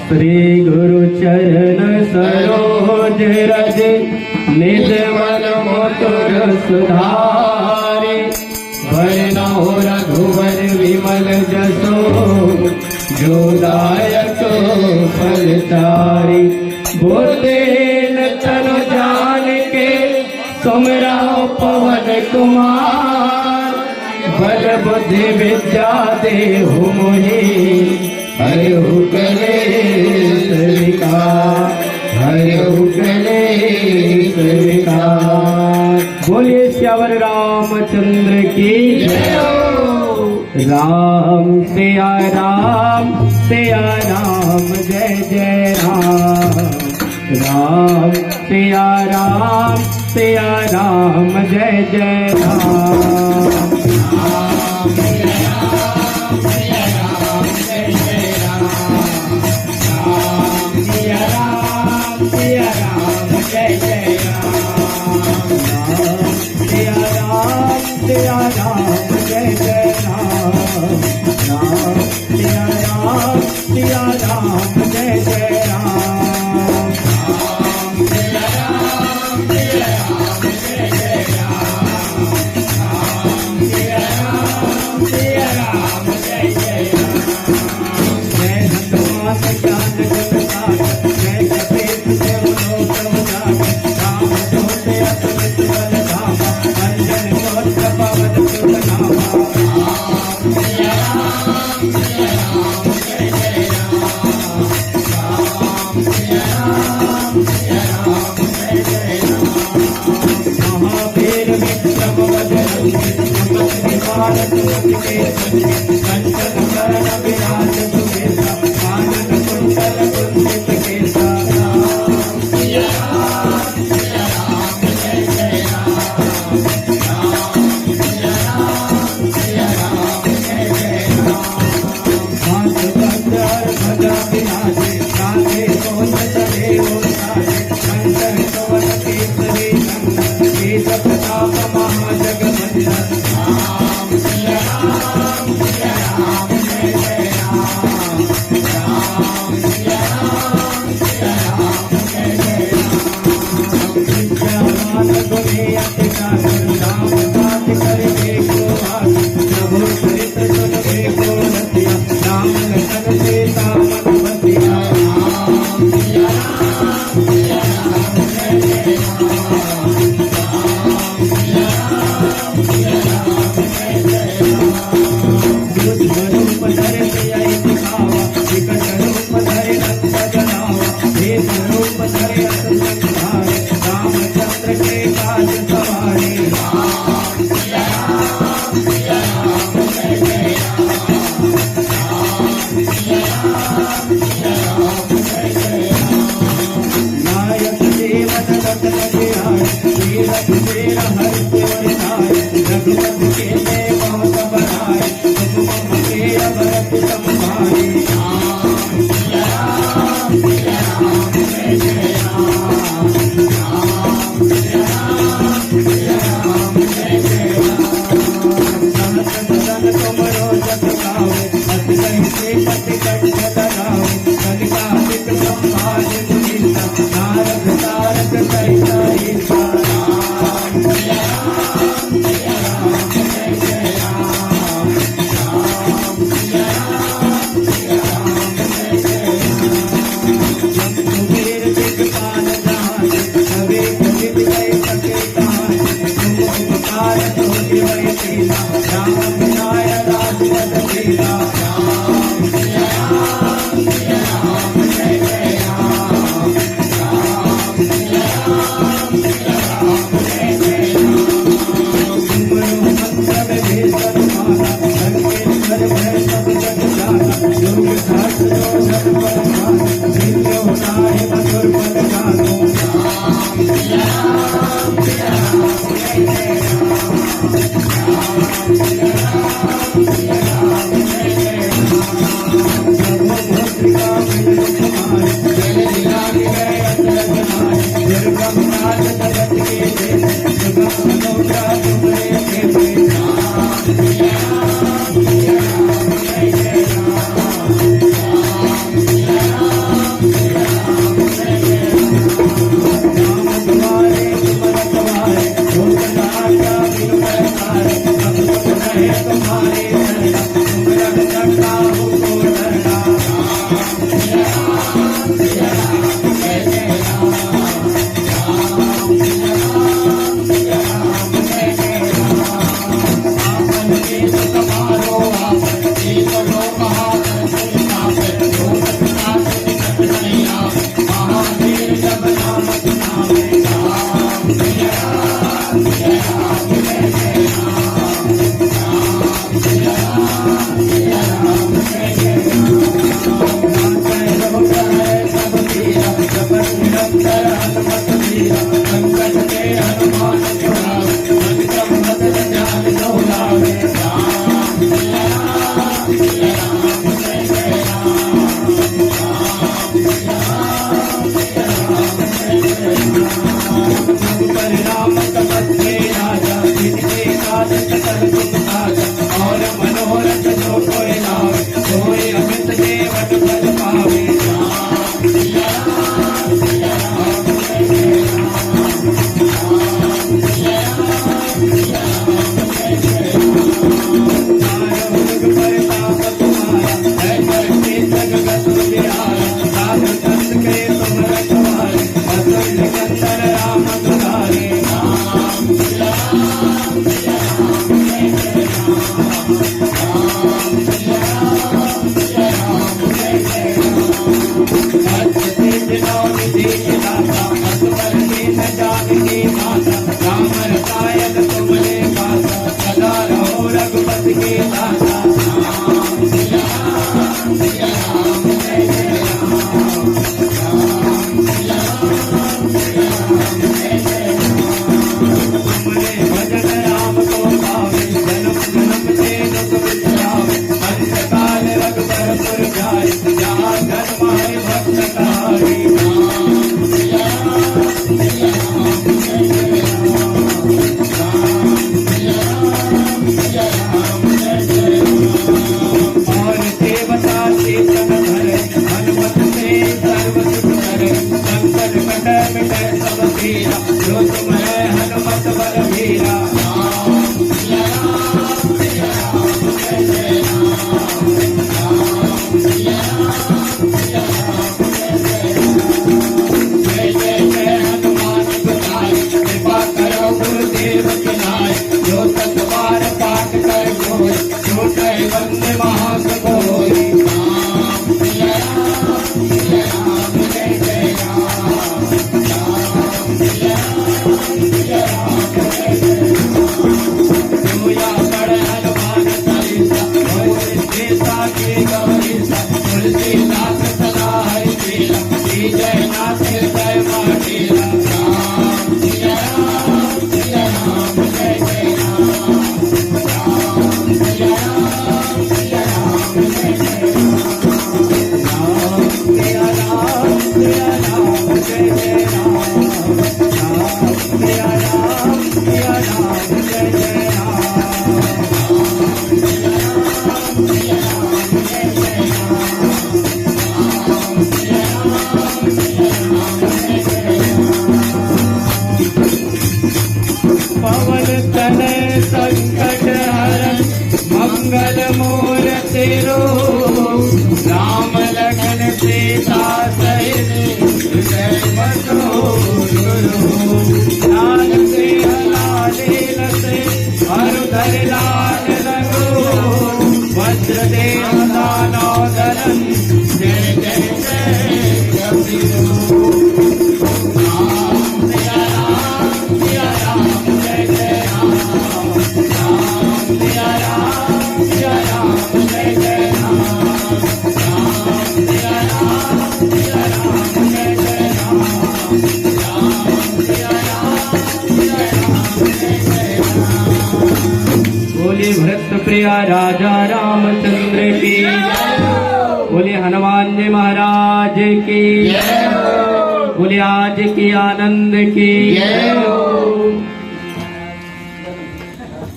श्री गुरु चरण सरोज रज निज मन मोटर सुधारे वरनौ रघुवर विमल जसो जो दायक फलचारी। बोलेन तनु जान के सुमिरौ पवन कुमार बल बुद्धि विद्या देहु मोहि हरहु कलेश विकार हरहु कलेश विकार। बोलिए श्यावर रामचंद्र की जय हो। राम सिया राम जय जय राम। राम सिया राम जय जय राम। सिया राम जय जय राम। राम सिया राम जय जय राम। राम सिया राम जय जय राम। राम सिया राम जय जय राम। जय हनुमान ज्ञान गुण सागर जय कपीस देव लोक उजागर। राम दूत अतुलित बल धामा अंजन गोत्र पवन सुत नामा। राम सिया राम जय जय राम। राम सिया राम जय जय राम। महावीर विक्रम बजरंगी सुमति निवार सुमति के संगी। कंचन वरण विराज सुबेसा कानन कुंडल कुंचित केसा। राम सिया राम जय जय राम। राम सिया राम जय जय राम। हाथ कंजर भजा विराजे कांधे कोन तले ओसारे। कंचन कवच केसरी नंदन केश प्रताप महाजगवंदन। राम सिया राम जय जय राम। राम सिया राम जय जय राम। विद्यावान गुणी अति सागर राम बात करके को आगे। प्रभु चरित सुनबे को रसिया राम लखन सीता मन बसिया। राम सिया राम जय जय राम। राम सिया राम जय जय राम। बुद्ध रूप धरे सियाई दिखावा विकट रूप धरे नंद जनावा। भेष रूप धरे असुर संहारे रामचंद्र के काज सवारे। राम सिया राम जय जय राम। राम सिया राम जय जय राम। नायक जीवन रतन जियाय तीरथ तेर हर सिर नाय। रघुपति के देव बहुत बड़ाई सुगम के अवरत संभाई। राम सिया राम जय जय राम। राम सिया राम जय जय राम। सहस सदन तुमरो जस गावे अस कहि पति कंठ लगावे। कलिकालिक संभाल मुनीसा नारद तारक सहित ईसा। राम सिया राम जय जय तुम्हारे शरणा, तुम रख सकता हो को डरना। राम सिया राम जय जय राम, राम सिया राम जय जय राम। आपन देश तुम्हारो आपन देश लोक हाथ आपन लोक नाथ निकट नहीं आप, महावीर जब नाम सुनावे। राम सिया राम जय जय राम, राम सिया राम जय जय राम। जय हो जय सब वीरा, जब निरंतर हनुमत वीरा, संकट के हनुमान छुड़ावे, मन क्रम बदल जान डोलावे। राम सिया राम जय जय राम, राम सिया राम जय जय राम। रघुपति राम तपस्वी राजा, जिनके काज सकल सुख साजा, और मनोरथ जो कोई लावे, सोई अमित जीवन फल पावे। राम सिया राम जय जय राम, राम सिया राम जय जय राम। तारो जुग परताप तुम्हारा, है करके जगत उजियारा, साधु संत के तुम रखवारे, असुर निकंदन राम दुलारे। राम सिया राम जय जय राम, राम सिया राम जय जय राम। अच्छे जिनों दीन दाता, असवर दीन जानकी माता, राम रसायन तुमने पासा, सदा रहो रघुपति के दाता। राम सिया राम जय जय राम, राम सिया राम जय जय राम। तुमने भजन राम को पावे, जन्म जन्म से दुख बिसरावे, अंतकाल रघुबरपुर जाए, जहाँ धर्म है भक्त कहारे। राम सिया राम जय जय राम, राम सिया राम जय जय राम। और देवता चेतन धरे, हनुमत से सर्व सुख करे, संकट कट मिटे सब पीरा, जो तुम है हनुमत बलवीरा। राम सिया राम जय जय राम, राम सिया राम जय जय राम। जय जय जय हनुमान बताए, कृपा करो गुरुदेव की नाय, जो सतबार पाठ कर कोई, छूटे वंदे महासुकोई। राम सिया राम जय जय राम, राम सिया राम जय जय राम। जोया बड़ हनुमान चालीसा, होय सीता की गौरीसा, तुलसीदास सदा हरिप्रिया, जय नाथ जय माटीला। राम सिया राम जय जय राम, राम सिया राम जय जय राम। राम सिया राम जय जय राम, राम सिया राम जय जय राम, राम सिया राम जय जय राम, राम सिया राम जय जय राम। पवन तनय संकट हरन, मंगल मूर्ति रूप, राम लखन सीता सहित जय लाल से हलाले लसे, हरुधर लाल लगो, वज्र देह दानो दरन, जय जय जय कबीरो। राम सिया राम जय जय राम, राम सिया राम जय जय राम, राम सिया राम जय जय राम, राम सिया राम जय जय राम। बोले भरत प्रिया राजा रामचंद्र की, बोले हनुमान जी महाराज की, बोले आज की आनंद की।